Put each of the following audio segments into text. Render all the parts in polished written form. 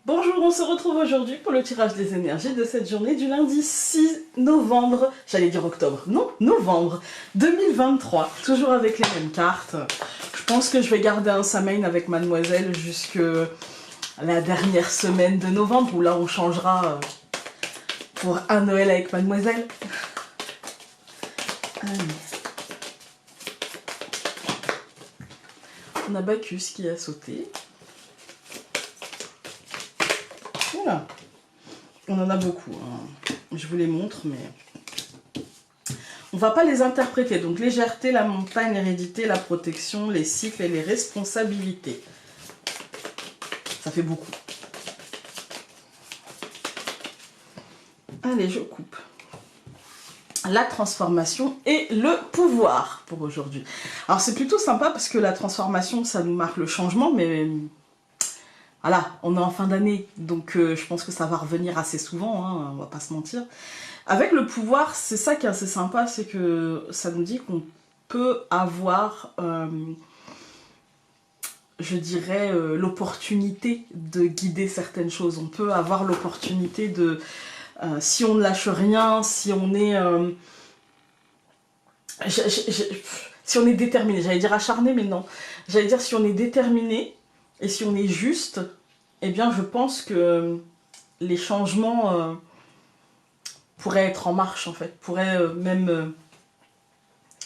Bonjour, on se retrouve aujourd'hui pour le tirage des énergies de cette journée du lundi 6 novembre, j'allais dire octobre, non, novembre 2023, toujours avec les mêmes cartes. Je pense que je vais garder un Samhain avec Mademoiselle jusque la dernière semaine de novembre, où là on changera pour un Noël avec Mademoiselle. Allez. On a Bacchus qui a sauté. Voilà. On en a beaucoup, hein. Je vous les montre, mais on va pas les interpréter. Donc légèreté, la montagne, l'hérédité, la protection, les cycles et les responsabilités. Ça fait beaucoup. Allez, je coupe. La transformation et le pouvoir pour aujourd'hui. Alors c'est plutôt sympa parce que la transformation, ça nous marque le changement, mais voilà, on est en fin d'année, donc je pense que ça va revenir assez souvent, hein, on va pas se mentir. Avec le pouvoir, c'est ça qui est assez sympa, c'est que ça nous dit qu'on peut avoir, je dirais, l'opportunité de guider certaines choses. On peut avoir l'opportunité de, si on ne lâche rien, si on est... si on est déterminé, j'allais dire acharné, mais non. J'allais dire si on est déterminé, et si on est juste, eh bien je pense que les changements pourraient être en marche en fait, pourraient même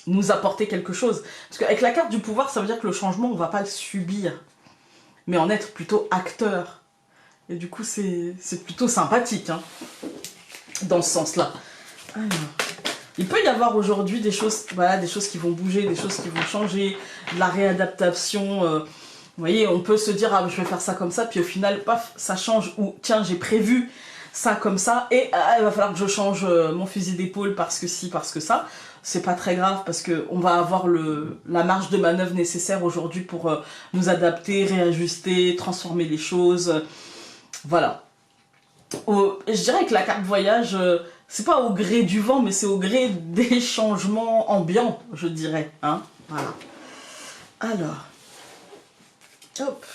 nous apporter quelque chose. Parce qu'avec la carte du pouvoir, ça veut dire que le changement, on ne va pas le subir, mais en être plutôt acteur. Et du coup, c'est plutôt sympathique, hein, dans ce sens-là. Alors, il peut y avoir aujourd'hui des choses, voilà, des choses qui vont bouger, des choses qui vont changer, de la réadaptation. Vous voyez, on peut se dire, ah, je vais faire ça comme ça, puis au final, paf, ça change, ou tiens, j'ai prévu ça comme ça, et il va falloir que je change mon fusil d'épaule parce que si, parce que ça. C'est pas très grave parce qu'on va avoir la marge de manœuvre nécessaire aujourd'hui pour nous adapter, réajuster, transformer les choses. Voilà. Je dirais que la carte voyage, c'est pas au gré du vent, mais c'est au gré des changements ambiants, je dirais. Hein, voilà. Alors. Hop.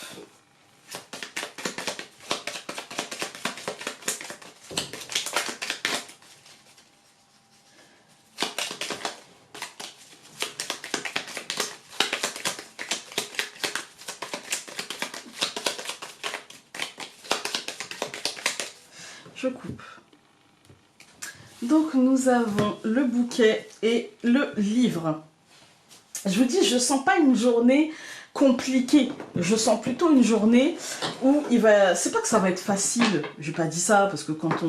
Je coupe. Donc nous avons le bouquet et le livre. Je vous dis, je sens pas une journée compliqué. Je sens plutôt une journée où il va... C'est pas que ça va être facile, j'ai pas dit ça, parce que quand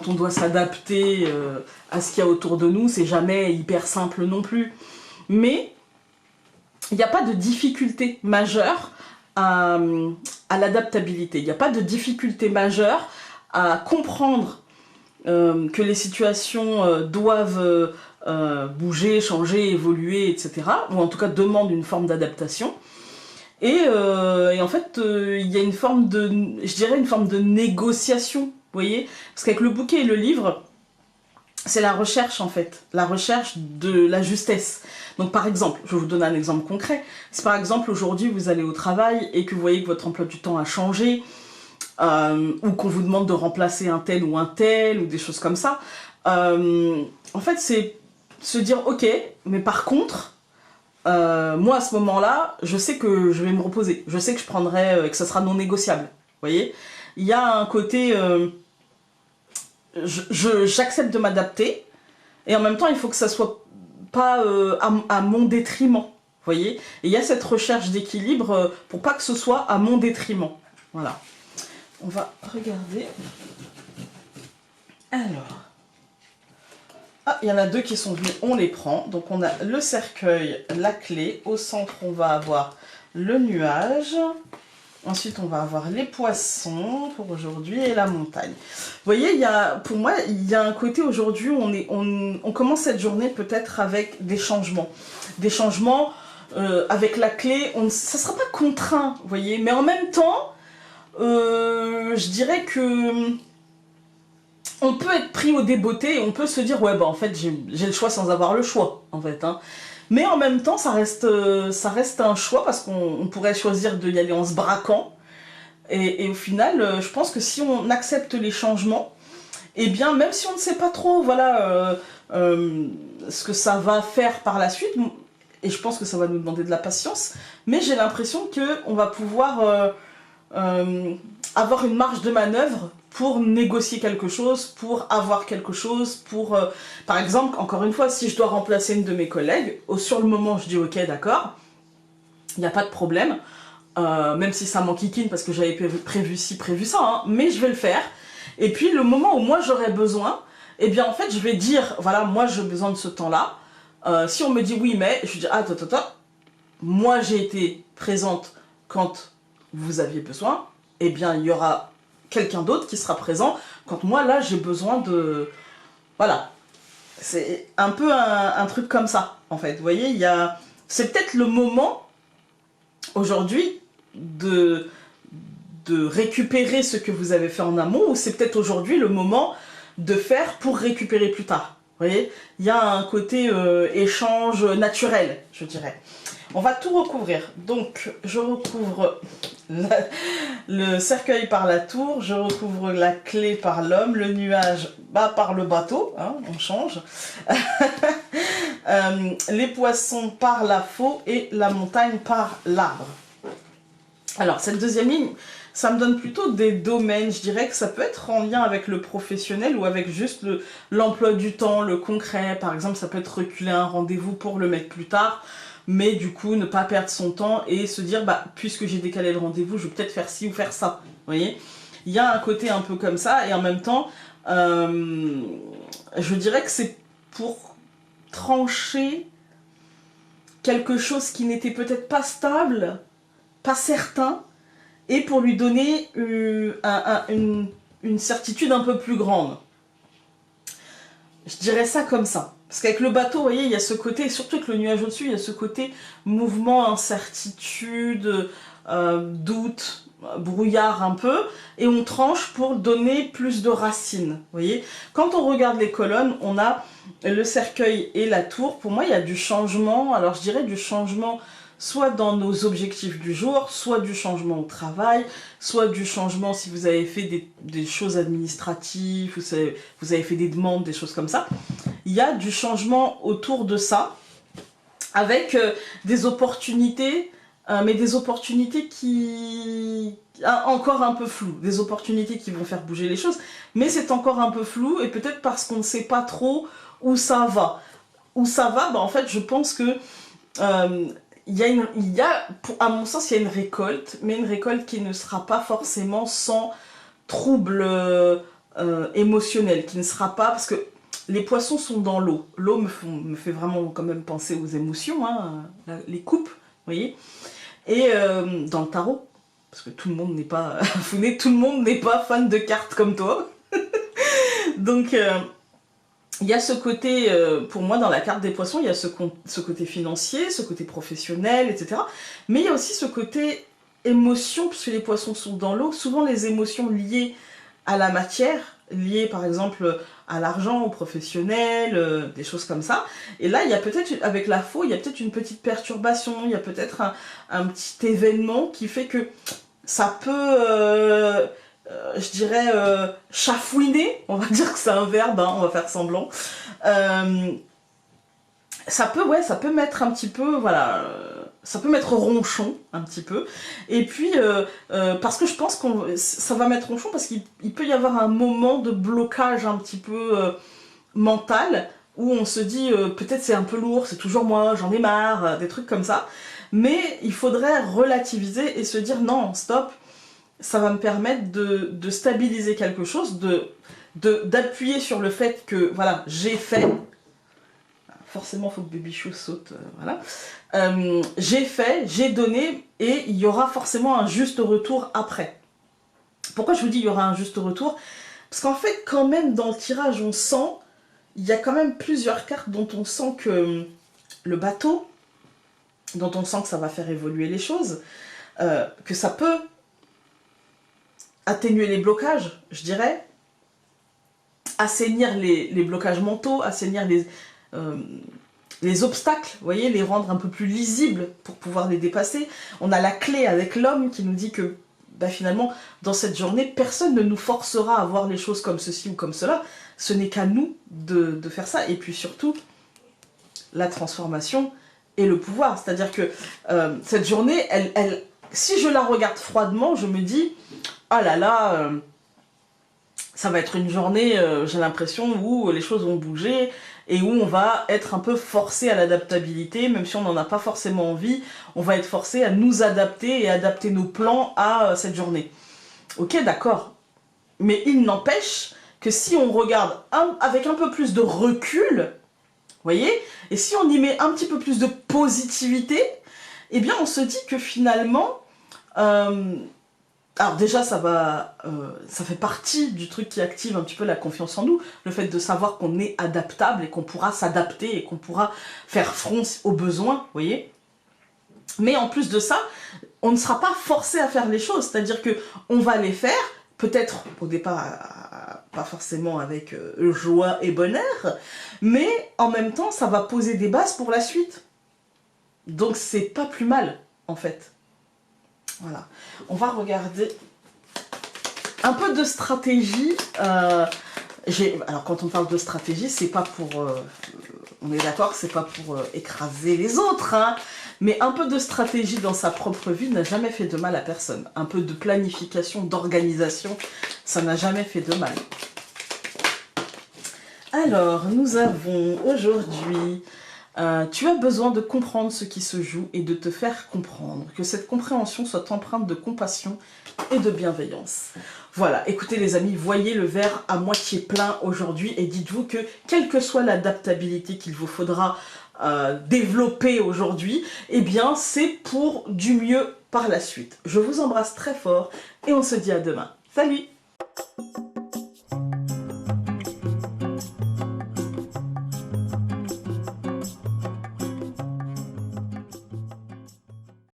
on doit s'adapter à ce qu'il y a autour de nous, c'est jamais hyper simple non plus. Mais il n'y a pas de difficulté majeure à l'adaptabilité. Il n'y a pas de difficulté majeure à comprendre que les situations doivent bouger, changer, évoluer, etc. Ou en tout cas demandent une forme d'adaptation. Et en fait, il y a une forme de, je dirais une forme de négociation, vous voyez. Parce qu'avec le bouquet et le livre, c'est la recherche en fait, la recherche de la justesse. Donc par exemple, je vais vous donner un exemple concret. Si par exemple aujourd'hui vous allez au travail et que vous voyez que votre emploi du temps a changé, ou qu'on vous demande de remplacer un tel, ou des choses comme ça, en fait c'est se dire ok, mais par contre, moi à ce moment-là, je sais que je vais me reposer, je sais que je prendrai, que ça sera non négociable, vous voyez. Il y a un côté, j'accepte de m'adapter, et en même temps il faut que ça soit pas à mon détriment, vous voyez. Et il y a cette recherche d'équilibre pour pas que ce soit à mon détriment, voilà. On va regarder. Alors. Ah, il y en a deux qui sont venus, on les prend. Donc on a le cercueil, la clé. Au centre, on va avoir le nuage. Ensuite, on va avoir les poissons pour aujourd'hui et la montagne. Vous voyez, pour moi, il y a un côté aujourd'hui où on commence cette journée peut-être avec des changements. Des changements avec la clé, ça ne sera pas contraint, vous voyez. Mais en même temps, je dirais que on peut être pris au débeauté et on peut se dire ouais bah en fait j'ai le choix sans avoir le choix en fait, hein. Mais en même temps ça reste un choix parce qu'on pourrait choisir d'y aller en se braquant Et au final, je pense que si on accepte les changements, eh bien, même si on ne sait pas trop, voilà, ce que ça va faire par la suite, et je pense que ça va nous demander de la patience, mais j'ai l'impression qu'on va pouvoir avoir une marge de manœuvre pour négocier quelque chose, pour avoir quelque chose, pour... par exemple, encore une fois, si je dois remplacer une de mes collègues, sur le moment, je dis ok, d'accord, il n'y a pas de problème, même si ça m'enquiquine parce que j'avais prévu ci, prévu ça, hein, mais je vais le faire. Et puis, le moment où moi j'aurai besoin, eh bien, en fait, je vais dire, voilà, moi j'ai besoin de ce temps-là. Si on me dit oui, mais, je dis, ah, attends, moi j'ai été présente quand vous aviez besoin, eh bien, il y aura quelqu'un d'autre qui sera présent quand moi, là, j'ai besoin de... Voilà. C'est un peu un truc comme ça, en fait. Vous voyez, il y a... C'est peut-être le moment, aujourd'hui, de récupérer ce que vous avez fait en amont, ou c'est peut-être aujourd'hui le moment de faire pour récupérer plus tard. Vous voyez, il y a un côté échange naturel, je dirais. On va tout recouvrir. Donc, je recouvre le cercueil par la tour, je recouvre la clé par l'homme, le nuage par le bateau, hein, on change. Les poissons par la faux et la montagne par l'arbre. Alors, cette deuxième ligne, ça me donne plutôt des domaines. Je dirais que ça peut être en lien avec le professionnel ou avec juste l'emploi du temps, le concret. Par exemple, ça peut être reculer un rendez-vous pour le mettre plus tard, mais du coup, ne pas perdre son temps et se dire, bah, puisque j'ai décalé le rendez-vous, je vais peut-être faire ci ou faire ça. Vous voyez, il y a un côté un peu comme ça, et en même temps, je dirais que c'est pour trancher quelque chose qui n'était peut-être pas stable, pas certain, et pour lui donner une certitude un peu plus grande. Je dirais ça comme ça. Parce qu'avec le bateau, vous voyez, il y a ce côté, surtout avec le nuage au-dessus, il y a ce côté mouvement, incertitude, doute, brouillard un peu, et on tranche pour donner plus de racines. Vous voyez, quand on regarde les colonnes, on a le cercueil et la tour. Pour moi, il y a du changement. Alors, je dirais du changement soit dans nos objectifs du jour, soit du changement au travail, soit du changement si vous avez fait des choses administratives, vous avez fait des demandes, des choses comme ça. Il y a du changement autour de ça, avec des opportunités, mais des opportunités qui... encore un peu floues, des opportunités qui vont faire bouger les choses, mais c'est encore un peu flou, et peut-être parce qu'on ne sait pas trop où ça va. Où ça va, bah en fait, je pense que... à mon sens, il y a une récolte, mais une récolte qui ne sera pas forcément sans trouble émotionnel, qui ne sera pas, parce que les poissons sont dans l'eau. L'eau me fait vraiment quand même penser aux émotions, hein, les coupes, vous voyez. Et dans le tarot, parce que tout le monde n'est pas, tout le monde n'est pas fan de cartes comme toi. Donc il y a ce côté, pour moi, dans la carte des poissons, il y a ce côté financier, ce côté professionnel, etc. Mais il y a aussi ce côté émotion, puisque les poissons sont dans l'eau. Souvent, les émotions liées à la matière, liées par exemple à l'argent, au professionnel, des choses comme ça. Et là, il y a peut-être, avec la faux, il y a peut-être une petite perturbation, il y a peut-être un petit événement qui fait que ça peut... je dirais chafouiner, on va dire que c'est un verbe, hein, on va faire semblant. Ça peut mettre un petit peu, voilà, ça peut mettre ronchon un petit peu. Et puis, parce que je pense que ça va mettre ronchon parce qu'il peut y avoir un moment de blocage un petit peu mental où on se dit peut-être c'est un peu lourd, c'est toujours moi, j'en ai marre, des trucs comme ça. Mais il faudrait relativiser et se dire non, stop. Ça va me permettre de stabiliser quelque chose, d'appuyer sur le fait que, voilà, j'ai fait, forcément il faut que Baby Chou saute, voilà, j'ai fait, j'ai donné, et il y aura forcément un juste retour après. Pourquoi je vous dis il y aura un juste retour? Parce qu'en fait, quand même, dans le tirage, on sent, il y a quand même plusieurs cartes dont on sent que le bateau, dont on sent que ça va faire évoluer les choses, que ça peut atténuer les blocages, je dirais, assainir les blocages mentaux, assainir les obstacles, vous voyez, les rendre un peu plus lisibles pour pouvoir les dépasser. On a la clé avec l'homme qui nous dit que bah, finalement, dans cette journée, personne ne nous forcera à voir les choses comme ceci ou comme cela. Ce n'est qu'à nous de faire ça. Et puis surtout, la transformation et le pouvoir. C'est-à-dire que cette journée, si je la regarde froidement, je me dis, ah là là, ça va être une journée, j'ai l'impression, où les choses vont bouger et où on va être un peu forcé à l'adaptabilité, même si on n'en a pas forcément envie, on va être forcé à nous adapter et adapter nos plans à cette journée. Ok, d'accord. Mais il n'empêche que si on regarde avec un peu plus de recul, voyez, et si on y met un petit peu plus de positivité, eh bien on se dit que finalement, alors déjà ça fait partie du truc qui active un petit peu la confiance en nous, le fait de savoir qu'on est adaptable et qu'on pourra s'adapter et qu'on pourra faire front aux besoins, vous voyez. Mais en plus de ça, on ne sera pas forcé à faire les choses, c'est-à-dire que on va les faire, peut-être au départ pas forcément avec joie et bonheur, mais en même temps ça va poser des bases pour la suite. Donc c'est pas plus mal en fait. Voilà, on va regarder un peu de stratégie. Alors quand on parle de stratégie, c'est pas pour... on est d'accord que c'est pas pour écraser les autres, hein, mais un peu de stratégie dans sa propre vie n'a jamais fait de mal à personne. Un peu de planification, d'organisation, ça n'a jamais fait de mal. Alors, nous avons aujourd'hui... tu as besoin de comprendre ce qui se joue et de te faire comprendre. Que cette compréhension soit empreinte de compassion et de bienveillance. Voilà, écoutez les amis, voyez le verre à moitié plein aujourd'hui et dites-vous que quelle que soit l'adaptabilité qu'il vous faudra développer aujourd'hui, eh bien c'est pour du mieux par la suite. Je vous embrasse très fort et on se dit à demain. Salut!